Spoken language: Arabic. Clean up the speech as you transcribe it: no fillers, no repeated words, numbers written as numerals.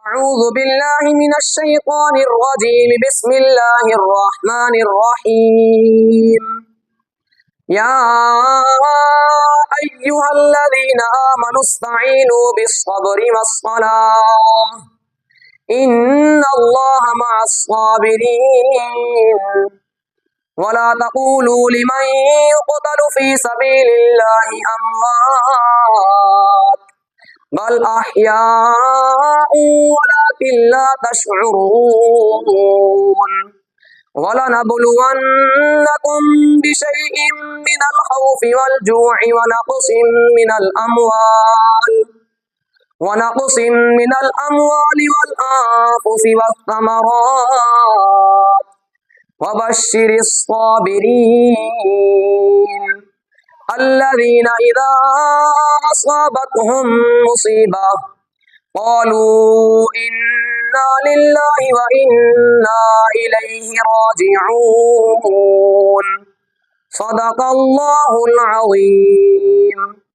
أعوذ بالله من الشيطان الرجيم بسم الله الرحمن الرحيم يا أيها الذين آمنوا استعينوا بالصبر والصلاة إن الله مع الصابرين ولا تقولوا لمن يقتل في سبيل الله أموات بل أحياء ولكن لا تشعرون ولنبلونكم بشيء من الخوف والجوع ونقص من الأموال والأنفس والثمرات وبشر الصابرين الذين إذا أصابتهم مصيبة قالوا إنا لله وإنا إليه راجعون صدق الله العظيم